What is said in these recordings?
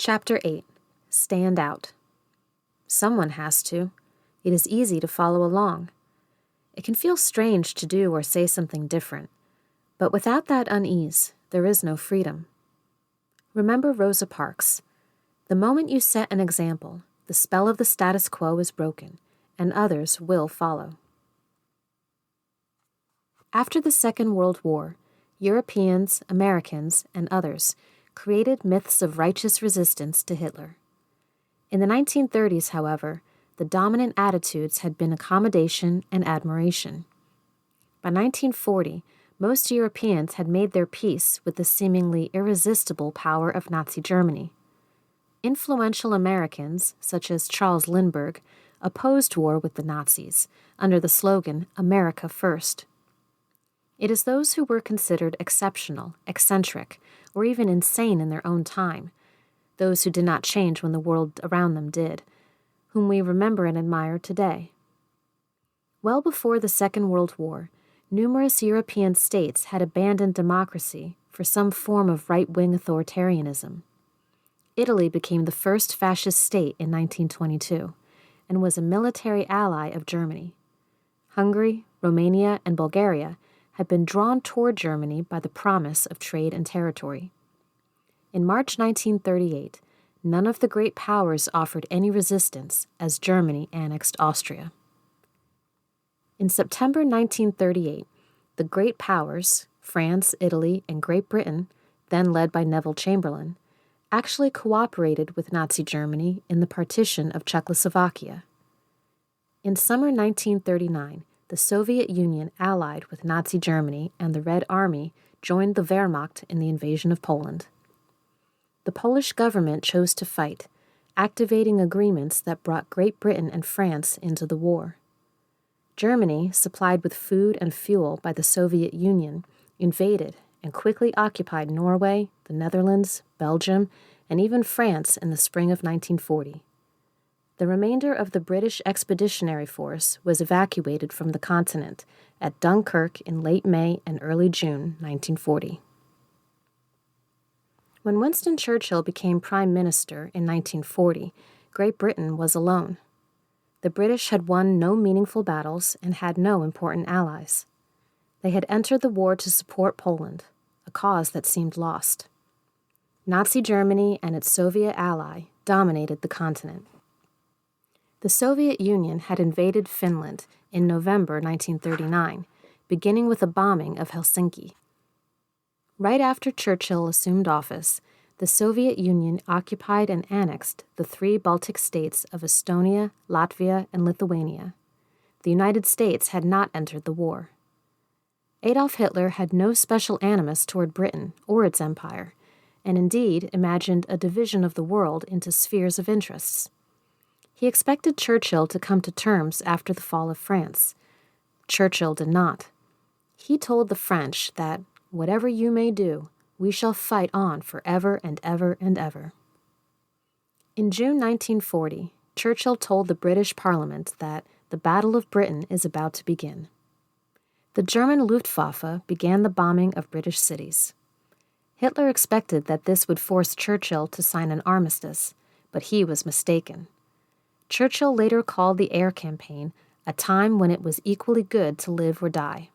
Chapter 8. Stand Out. Someone has to. It is easy to follow along. It can feel strange to do or say something different, but without that unease, there is no freedom. Remember Rosa Parks. The moment you set an example, the spell of the status quo is broken, and others will follow. After the Second World War, Europeans, Americans, and others created myths of righteous resistance to Hitler. In the 1930s, however, the dominant attitudes had been accommodation and admiration. By 1940, most Europeans had made their peace with the seemingly irresistible power of Nazi Germany. Influential Americans, such as Charles Lindbergh, opposed war with the Nazis under the slogan, "America First." It is those who were considered exceptional, eccentric, or even insane in their own time, those who did not change when the world around them did, whom we remember and admire today. Well before the Second World War, numerous European states had abandoned democracy for some form of right-wing authoritarianism. Italy became the first fascist state in 1922 and was a military ally of Germany. Hungary, Romania, and Bulgaria had been drawn toward Germany by the promise of trade and territory. In March 1938, none of the great powers offered any resistance as Germany annexed Austria. In September 1938, the great powers, France, Italy, and Great Britain, then led by Neville Chamberlain, actually cooperated with Nazi Germany in the partition of Czechoslovakia. In summer 1939, the Soviet Union allied with Nazi Germany, and the Red Army joined the Wehrmacht in the invasion of Poland. The Polish government chose to fight, activating agreements that brought Great Britain and France into the war. Germany, supplied with food and fuel by the Soviet Union, invaded and quickly occupied Norway, the Netherlands, Belgium, and even France in the spring of 1940. The remainder of the British Expeditionary Force was evacuated from the continent at Dunkirk in late May and early June 1940. When Winston Churchill became Prime Minister in 1940, Great Britain was alone. The British had won no meaningful battles and had no important allies. They had entered the war to support Poland, a cause that seemed lost. Nazi Germany and its Soviet ally dominated the continent. The Soviet Union had invaded Finland in November 1939, beginning with a bombing of Helsinki. Right after Churchill assumed office, the Soviet Union occupied and annexed the 3 Baltic states of Estonia, Latvia, and Lithuania. The United States had not entered the war. Adolf Hitler had no special animus toward Britain or its empire, and indeed imagined a division of the world into spheres of interests. He expected Churchill to come to terms after the fall of France. Churchill did not. He told the French that, "Whatever you may do, we shall fight on forever and ever and ever." In June 1940, Churchill told the British Parliament that the Battle of Britain is about to begin. The German Luftwaffe began the bombing of British cities. Hitler expected that this would force Churchill to sign an armistice, but he was mistaken. Churchill later called the air campaign a time when it was equally good to live or die.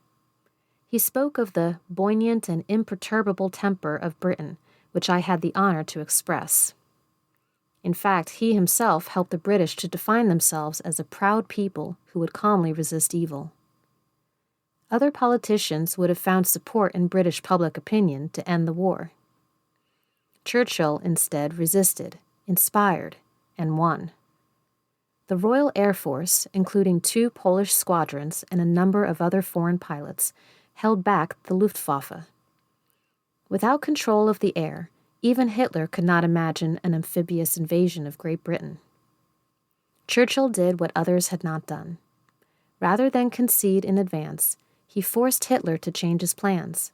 He spoke of the buoyant and imperturbable temper of Britain, which I had the honor to express. In fact, he himself helped the British to define themselves as a proud people who would calmly resist evil. Other politicians would have found support in British public opinion to end the war. Churchill, instead, resisted, inspired, and won. The Royal Air Force, including 2 Polish squadrons and a number of other foreign pilots, held back the Luftwaffe. Without control of the air, even Hitler could not imagine an amphibious invasion of Great Britain. Churchill did what others had not done. Rather than concede in advance, he forced Hitler to change his plans.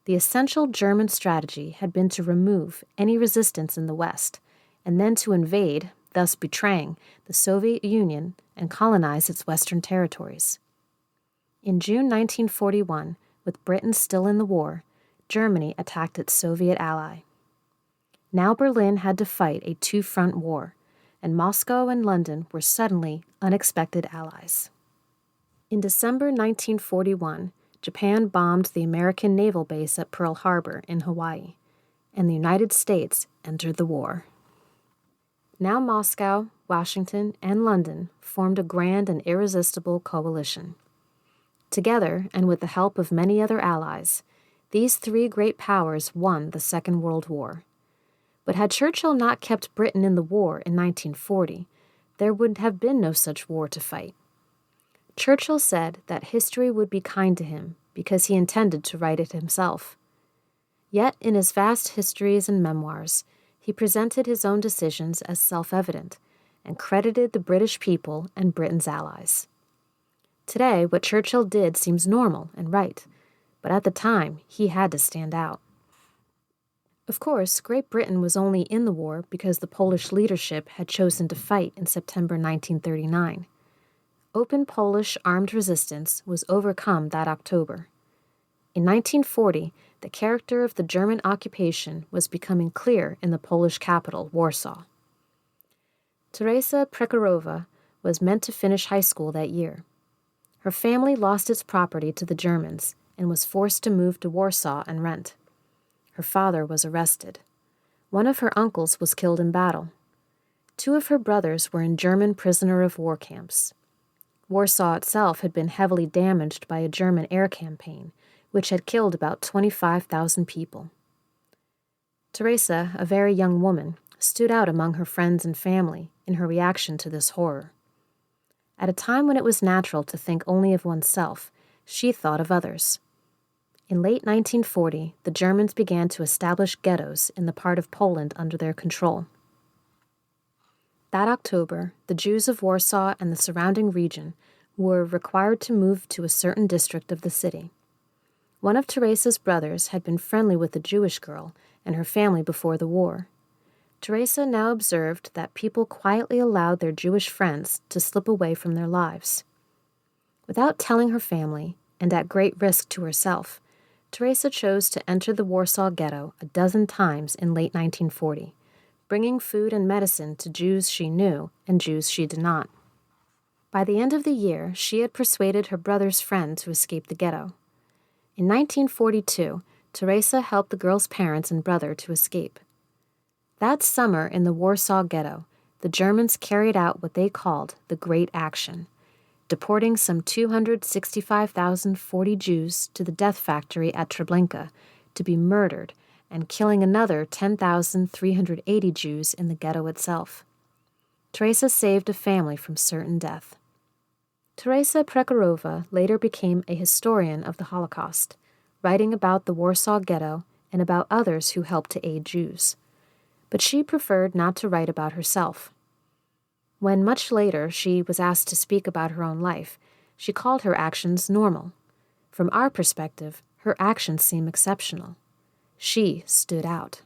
The essential German strategy had been to remove any resistance in the West, and then to invade, thus betraying, the Soviet Union and colonize its western territories. In June 1941, with Britain still in the war, Germany attacked its Soviet ally. Now Berlin had to fight a two-front war, and Moscow and London were suddenly unexpected allies. In December 1941, Japan bombed the American naval base at Pearl Harbor in Hawaii, and the United States entered the war. Now Moscow, Washington, and London formed a grand and irresistible coalition. Together, and with the help of many other allies, these three great powers won the Second World War. But had Churchill not kept Britain in the war in 1940, there would have been no such war to fight. Churchill said that history would be kind to him because he intended to write it himself. Yet, in his vast histories and memoirs, he presented his own decisions as self-evident and credited the British people and Britain's allies. Today, what Churchill did seems normal and right, but at the time, he had to stand out. Of course, Great Britain was only in the war because the Polish leadership had chosen to fight in September 1939. Open Polish armed resistance was overcome that October. In 1940, the character of the German occupation was becoming clear in the Polish capital, Warsaw. Teresa Prekharova was meant to finish high school that year. Her family lost its property to the Germans and was forced to move to Warsaw and rent. Her father was arrested. One of her uncles was killed in battle. Two of her brothers were in German prisoner of war camps. Warsaw itself had been heavily damaged by a German air campaign, which had killed about 25,000 people. Teresa, a very young woman, stood out among her friends and family in her reaction to this horror. At a time when it was natural to think only of oneself, she thought of others. In late 1940, the Germans began to establish ghettos in the part of Poland under their control. That October, the Jews of Warsaw and the surrounding region were required to move to a certain district of the city. One of Teresa's brothers had been friendly with a Jewish girl and her family before the war. Teresa now observed that people quietly allowed their Jewish friends to slip away from their lives. Without telling her family, and at great risk to herself, Teresa chose to enter the Warsaw Ghetto a dozen times in late 1940, bringing food and medicine to Jews she knew and Jews she did not. By the end of the year, she had persuaded her brother's friend to escape the ghetto. In 1942, Teresa helped the girl's parents and brother to escape. That summer in the Warsaw Ghetto, the Germans carried out what they called the Great Action, deporting some 265,040 Jews to the death factory at Treblinka to be murdered and killing another 10,380 Jews in the ghetto itself. Teresa saved a family from certain death. Teresa Prekharova later became a historian of the Holocaust, writing about the Warsaw Ghetto and about others who helped to aid Jews. But she preferred not to write about herself. When much later she was asked to speak about her own life, she called her actions normal. From our perspective, her actions seem exceptional. She stood out.